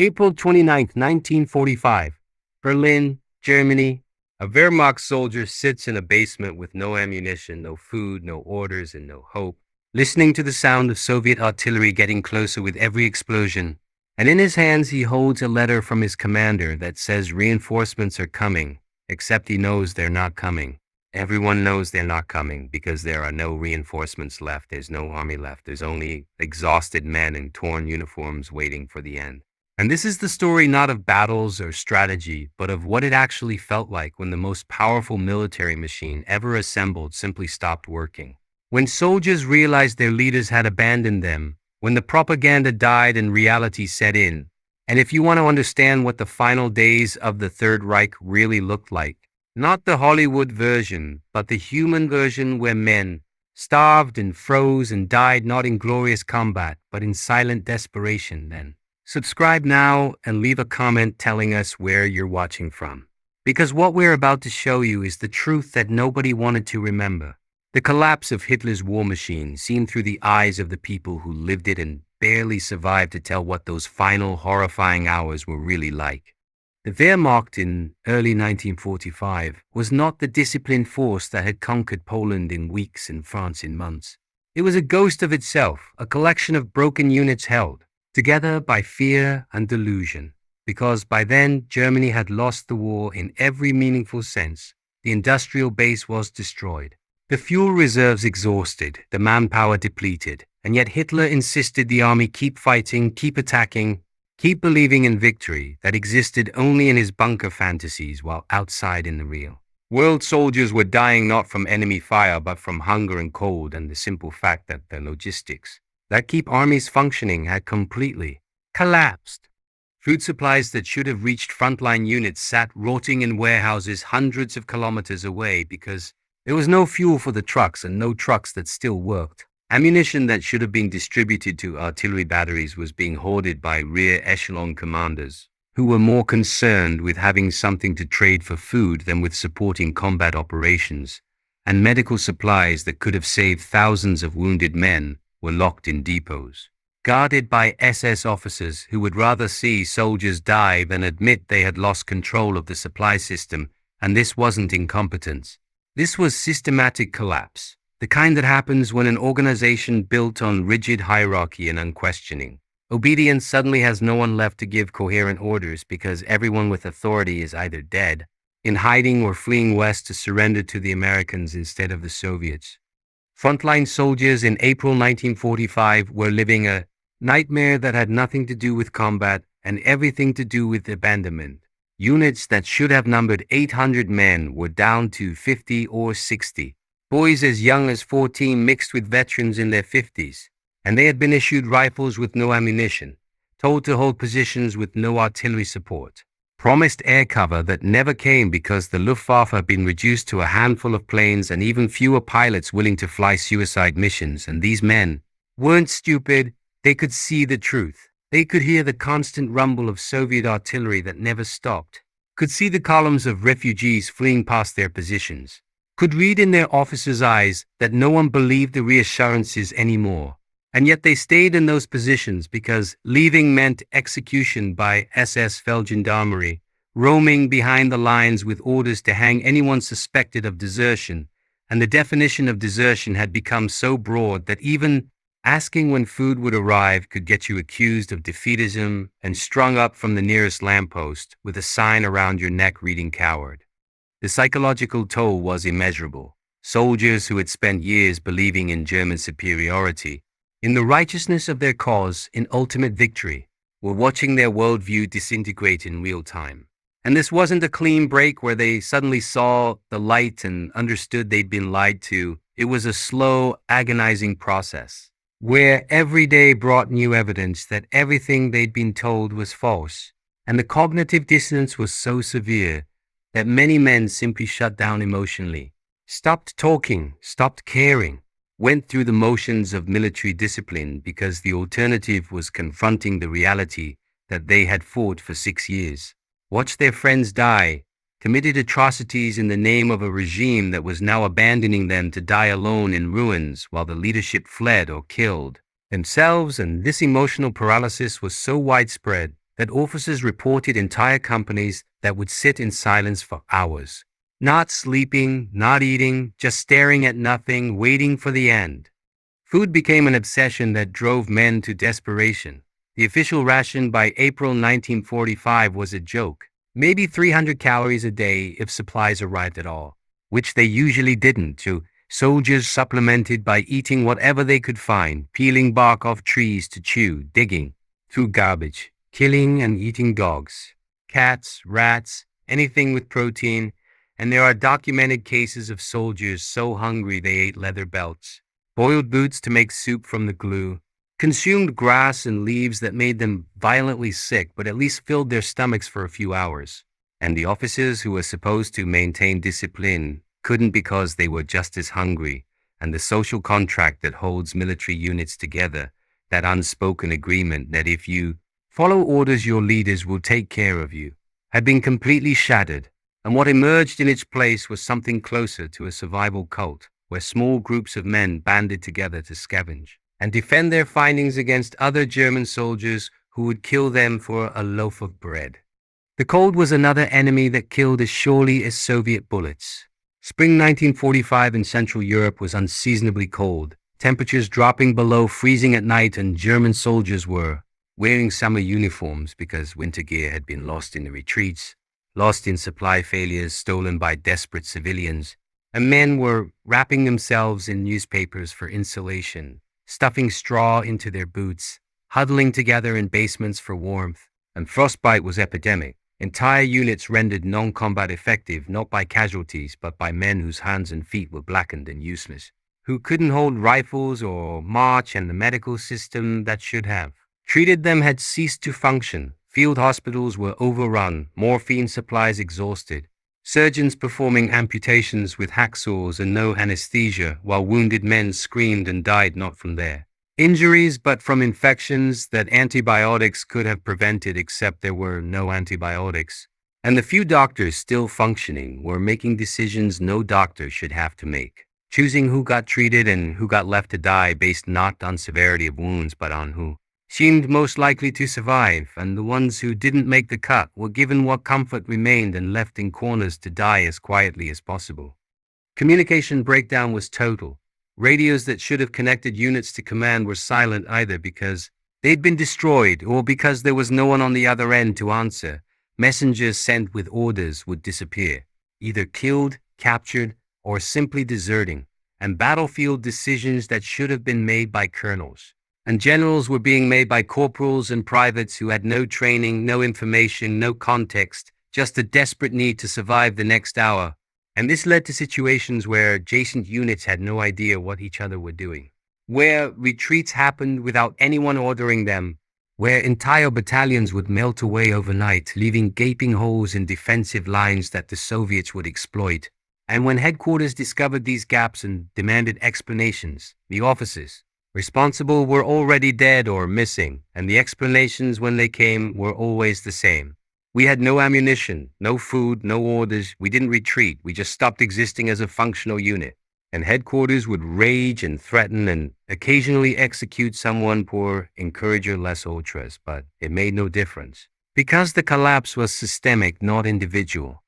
April 29, 1945. Berlin, Germany. A Wehrmacht soldier sits in a basement with no ammunition, no food, no orders, and no hope, listening to the sound of Soviet artillery getting closer with every explosion. And in his hands he holds a letter from his commander that says reinforcements are coming, except he knows they're not coming. Everyone knows they're not coming because there are no reinforcements left. There's no army left. There's only exhausted men in torn uniforms waiting for the end. And this is the story not of battles or strategy, but of what it actually felt like when the most powerful military machine ever assembled simply stopped working. When soldiers realized their leaders had abandoned them, when the propaganda died and reality set in. And if you want to understand what the final days of the Third Reich really looked like, not the Hollywood version, but the human version where men starved and froze and died not in glorious combat, but in silent desperation then. Subscribe now and leave a comment telling us where you're watching from. Because what we're about to show you is the truth that nobody wanted to remember. The collapse of Hitler's war machine seen through the eyes of the people who lived it and barely survived to tell what those final horrifying hours were really like. The Wehrmacht in early 1945 was not the disciplined force that had conquered Poland in weeks and France in months. It was a ghost of itself, a collection of broken units held together by fear and delusion, because by then Germany had lost the war in every meaningful sense. The industrial base was destroyed, the fuel reserves exhausted, the manpower depleted, and yet Hitler insisted the army keep fighting, keep attacking, keep believing in victory that existed only in his bunker fantasies while outside in the real. World soldiers were dying not from enemy fire but from hunger and cold and the simple fact that their logistics that keep armies functioning had completely collapsed. Food supplies that should have reached frontline units sat rotting in warehouses hundreds of kilometers away because there was no fuel for the trucks and no trucks that still worked. Ammunition that should have been distributed to artillery batteries was being hoarded by rear echelon commanders who were more concerned with having something to trade for food than with supporting combat operations. And medical supplies that could have saved thousands of wounded men were locked in depots, guarded by SS officers who would rather see soldiers die than admit they had lost control of the supply system. And this wasn't incompetence. This was systematic collapse, the kind that happens when an organization built on rigid hierarchy and unquestioning obedience suddenly has no one left to give coherent orders because everyone with authority is either dead, in hiding, or fleeing west to surrender to the Americans instead of the Soviets. Frontline soldiers in April 1945 were living a nightmare that had nothing to do with combat and everything to do with abandonment. Units that should have numbered 800 men were down to 50 or 60. Boys as young as 14 mixed with veterans in their 50s. And they had been issued rifles with no ammunition, told to hold positions with no artillery support, promised air cover that never came because the Luftwaffe had been reduced to a handful of planes and even fewer pilots willing to fly suicide missions. And these men weren't stupid. They could see the truth. They could hear the constant rumble of Soviet artillery that never stopped, could see the columns of refugees fleeing past their positions, could read in their officers' eyes that no one believed the reassurances anymore. And yet they stayed in those positions because leaving meant execution by SS Feldgendarmerie, roaming behind the lines with orders to hang anyone suspected of desertion. And the definition of desertion had become so broad that even asking when food would arrive could get you accused of defeatism and strung up from the nearest lamppost with a sign around your neck reading coward. The psychological toll was immeasurable. Soldiers who had spent years believing in German superiority, in the righteousness of their cause, in ultimate victory, were watching their worldview disintegrate in real time. And this wasn't a clean break where they suddenly saw the light and understood they'd been lied to. It was a slow, agonizing process, where every day brought new evidence that everything they'd been told was false. And the cognitive dissonance was so severe that many men simply shut down emotionally, stopped talking, stopped caring, went through the motions of military discipline because the alternative was confronting the reality that they had fought for 6 years, watched their friends die, committed atrocities in the name of a regime that was now abandoning them to die alone in ruins while the leadership fled or killed themselves. And this emotional paralysis was so widespread that officers reported entire companies that would sit in silence for hours, not sleeping, not eating, just staring at nothing, waiting for the end. Food became an obsession that drove men to desperation. The official ration by April 1945 was a joke. Maybe 300 calories a day if supplies arrived at all, which they usually didn't, so soldiers supplemented by eating whatever they could find, peeling bark off trees to chew, digging through garbage, killing and eating dogs, cats, rats, anything with protein, and there are documented cases of soldiers so hungry they ate leather belts, boiled boots to make soup from the glue, consumed grass and leaves that made them violently sick but at least filled their stomachs for a few hours. And the officers who were supposed to maintain discipline couldn't because they were just as hungry, and the social contract that holds military units together, that unspoken agreement that if you follow orders your leaders will take care of you, had been completely shattered, and what emerged in its place was something closer to a survival cult, where small groups of men banded together to scavenge and defend their findings against other German soldiers who would kill them for a loaf of bread. The cold was another enemy that killed as surely as Soviet bullets. Spring 1945 in Central Europe was unseasonably cold, temperatures dropping below freezing at night, and German soldiers were wearing summer uniforms because winter gear had been lost in the retreats, lost in supply failures stolen by desperate civilians, and men were wrapping themselves in newspapers for insulation, stuffing straw into their boots, huddling together in basements for warmth, and frostbite was epidemic. Entire units rendered non-combat effective not by casualties but by men whose hands and feet were blackened and useless, who couldn't hold rifles or march, and the medical system that should have treated them had ceased to function. Field hospitals were overrun, morphine supplies exhausted, surgeons performing amputations with hacksaws and no anesthesia, while wounded men screamed and died not from their injuries but from infections that antibiotics could have prevented, except there were no antibiotics. And the few doctors still functioning were making decisions no doctor should have to make, choosing who got treated and who got left to die based not on severity of wounds but on who seemed most likely to survive, and the ones who didn't make the cut were given what comfort remained and left in corners to die as quietly as possible. Communication breakdown was total. Radios that should have connected units to command were silent either because they'd been destroyed or because there was no one on the other end to answer. Messengers sent with orders would disappear, either killed, captured, or simply deserting, and battlefield decisions that should have been made by colonels and generals were being made by corporals and privates who had no training, no information, no context, just a desperate need to survive the next hour. And this led to situations where adjacent units had no idea what each other were doing, where retreats happened without anyone ordering them, where entire battalions would melt away overnight, leaving gaping holes in defensive lines that the Soviets would exploit. And when headquarters discovered these gaps and demanded explanations, the officers responsible were already dead or missing, and the explanations when they came were always the same. We had no ammunition, no food, no orders. We didn't retreat. We just stopped existing as a functional unit. And headquarters would rage and threaten and occasionally execute someone pour encourager les ultras, but it made no difference, because the collapse was systemic, not individual.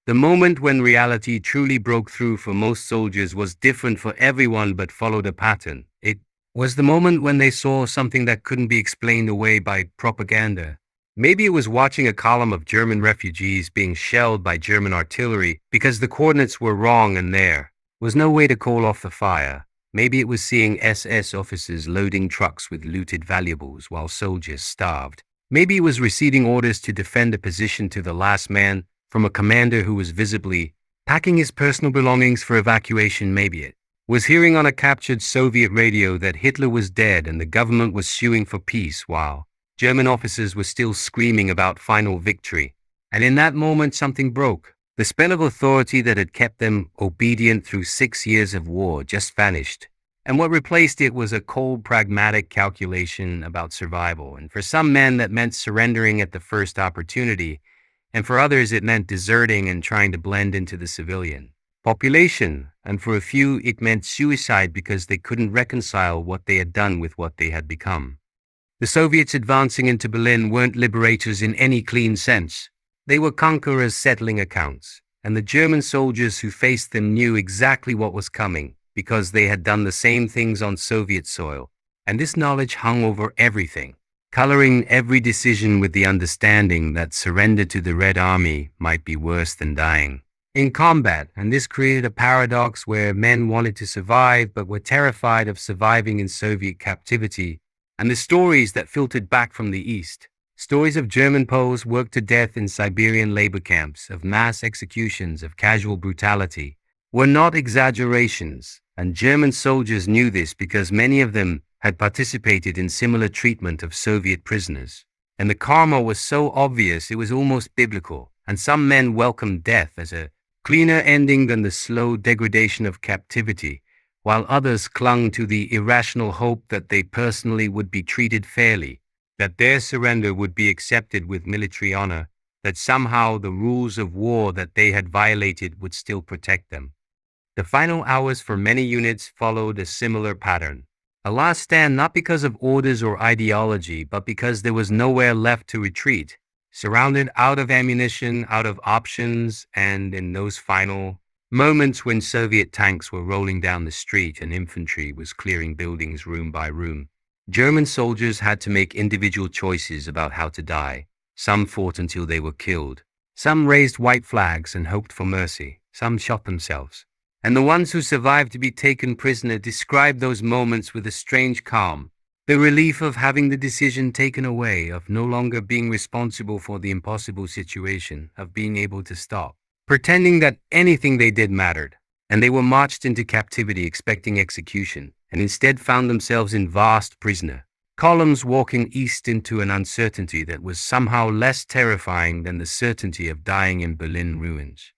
The moment when reality truly broke through for most soldiers was different for everyone but followed a pattern. It was the moment when they saw something that couldn't be explained away by propaganda. Maybe it was watching a column of German refugees being shelled by German artillery because the coordinates were wrong and there was no way to call off the fire. Maybe it was seeing SS officers loading trucks with looted valuables while soldiers starved. Maybe it was receiving orders to defend a position to the last man from a commander who was visibly packing his personal belongings for evacuation. Maybe it was hearing on a captured Soviet radio that Hitler was dead and the government was suing for peace while German officers were still screaming about final victory. And in that moment something broke. The spell of authority that had kept them obedient through 6 years of war just vanished. And what replaced it was a cold, pragmatic calculation about survival. And for some men that meant surrendering at the first opportunity, and for others it meant deserting and trying to blend into the civilian population, and for a few it meant suicide because they couldn't reconcile what they had done with what they had become. The Soviets advancing into Berlin weren't liberators in any clean sense. They were conquerors settling accounts, and the German soldiers who faced them knew exactly what was coming because they had done the same things on Soviet soil, and this knowledge hung over everything, coloring every decision with the understanding that surrender to the Red Army might be worse than dying in combat, and this created a paradox where men wanted to survive but were terrified of surviving in Soviet captivity, and the stories that filtered back from the East, stories of German Poles worked to death in Siberian labor camps, of mass executions, of casual brutality, were not exaggerations, and German soldiers knew this because many of them had participated in similar treatment of Soviet prisoners. And the karma was so obvious it was almost biblical, and some men welcomed death as a cleaner ending than the slow degradation of captivity, while others clung to the irrational hope that they personally would be treated fairly, that their surrender would be accepted with military honor, that somehow the rules of war that they had violated would still protect them. The final hours for many units followed a similar pattern. A last stand not because of orders or ideology, but because there was nowhere left to retreat, surrounded out of ammunition, out of options, and in those final moments when Soviet tanks were rolling down the street and infantry was clearing buildings room by room, German soldiers had to make individual choices about how to die. Some fought until they were killed. Some raised white flags and hoped for mercy. Some shot themselves. And the ones who survived to be taken prisoner described those moments with a strange calm, the relief of having the decision taken away, of no longer being responsible for the impossible situation, of being able to stop, pretending that anything they did mattered. And they were marched into captivity expecting execution, and instead found themselves in vast prisoner columns walking east into an uncertainty that was somehow less terrifying than the certainty of dying in Berlin ruins.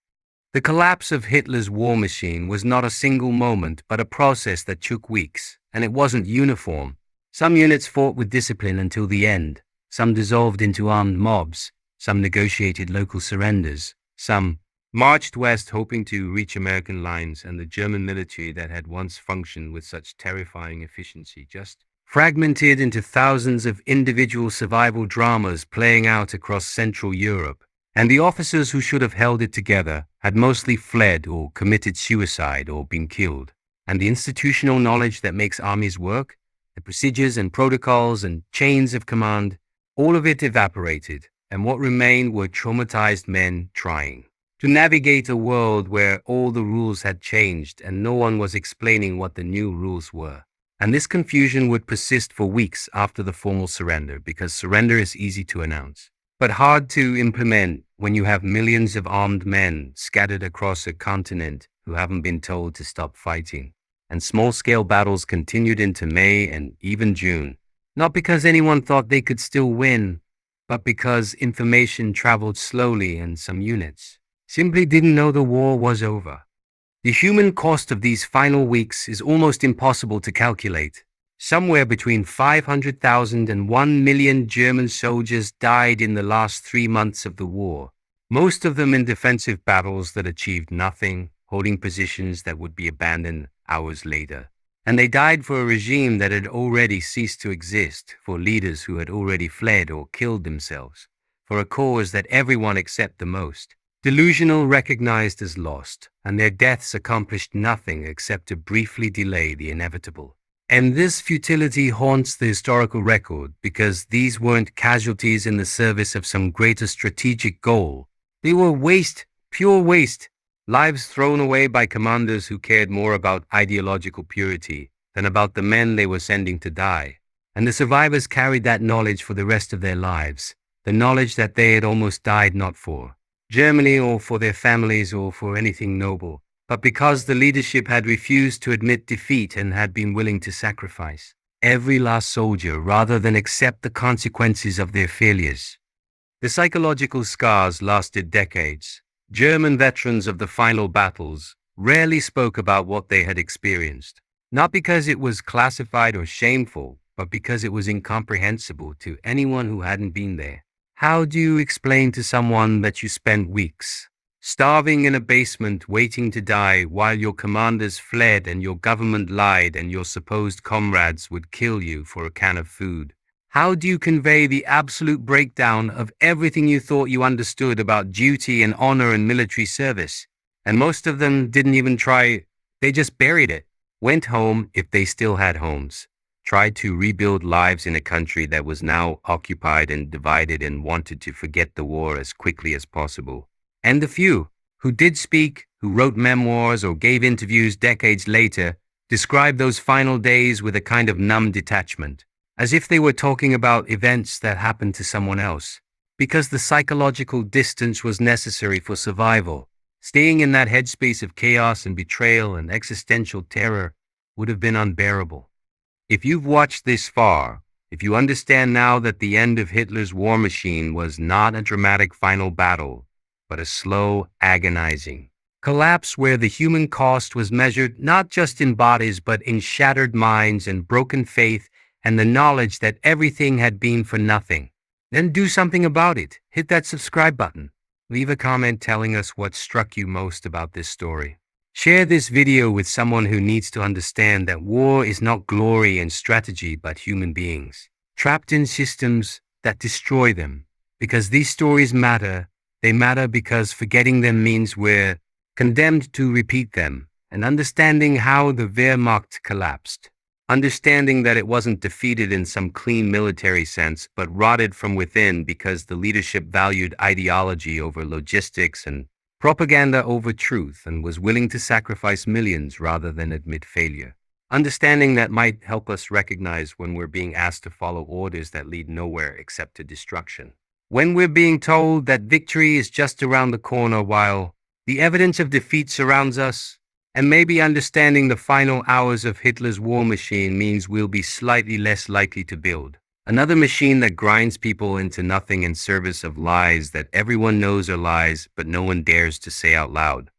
The collapse of Hitler's war machine was not a single moment, but a process that took weeks, and it wasn't uniform. Some units fought with discipline until the end, some dissolved into armed mobs, some negotiated local surrenders, some marched west hoping to reach American lines, and the German military that had once functioned with such terrifying efficiency just fragmented into thousands of individual survival dramas playing out across Central Europe. And the officers who should have held it together had mostly fled or committed suicide or been killed. And the institutional knowledge that makes armies work, the procedures and protocols and chains of command, all of it evaporated, and what remained were traumatized men trying to navigate a world where all the rules had changed and no one was explaining what the new rules were. And this confusion would persist for weeks after the formal surrender, because surrender is easy to announce, but hard to implement when you have millions of armed men scattered across a continent who haven't been told to stop fighting. And small-scale battles continued into May and even June, not because anyone thought they could still win, but because information traveled slowly and some units simply didn't know the war was over. The human cost of these final weeks is almost impossible to calculate. Somewhere between 500,000 and 1 million German soldiers died in the last 3 months of the war, most of them in defensive battles that achieved nothing, holding positions that would be abandoned hours later. And they died for a regime that had already ceased to exist, for leaders who had already fled or killed themselves, for a cause that everyone except the most delusional recognized as lost, and their deaths accomplished nothing except to briefly delay the inevitable. And this futility haunts the historical record because these weren't casualties in the service of some greater strategic goal. They were waste, pure waste, lives thrown away by commanders who cared more about ideological purity than about the men they were sending to die. And the survivors carried that knowledge for the rest of their lives, the knowledge that they had almost died not for Germany or for their families or for anything noble, but because the leadership had refused to admit defeat and had been willing to sacrifice every last soldier rather than accept the consequences of their failures. The psychological scars lasted decades. German veterans of the final battles rarely spoke about what they had experienced, not because it was classified or shameful, but because it was incomprehensible to anyone who hadn't been there. How do you explain to someone that you spent weeks starving in a basement waiting to die while your commanders fled and your government lied and your supposed comrades would kill you for a can of food? How do you convey the absolute breakdown of everything you thought you understood about duty and honor and military service? And most of them didn't even try, they just buried it, went home if they still had homes, tried to rebuild lives in a country that was now occupied and divided and wanted to forget the war as quickly as possible. And the few who did speak, who wrote memoirs or gave interviews decades later, described those final days with a kind of numb detachment, as if they were talking about events that happened to someone else. Because the psychological distance was necessary for survival, staying in that headspace of chaos and betrayal and existential terror would have been unbearable. If you've watched this far, if you understand now that the end of Hitler's war machine was not a dramatic final battle, but a slow, agonizing collapse where the human cost was measured not just in bodies but in shattered minds and broken faith and the knowledge that everything had been for nothing, then do something about it. Hit that subscribe button. Leave a comment telling us what struck you most about this story. Share this video with someone who needs to understand that war is not glory and strategy but human beings, trapped in systems that destroy them. Because these stories matter, they matter because forgetting them means we're condemned to repeat them, and understanding how the Wehrmacht collapsed, understanding that it wasn't defeated in some clean military sense, but rotted from within because the leadership valued ideology over logistics and propaganda over truth and was willing to sacrifice millions rather than admit failure. Understanding that might help us recognize when we're being asked to follow orders that lead nowhere except to destruction. When we're being told that victory is just around the corner while the evidence of defeat surrounds us, and maybe understanding the final hours of Hitler's war machine means we'll be slightly less likely to build another machine that grinds people into nothing in service of lies that everyone knows are lies but no one dares to say out loud.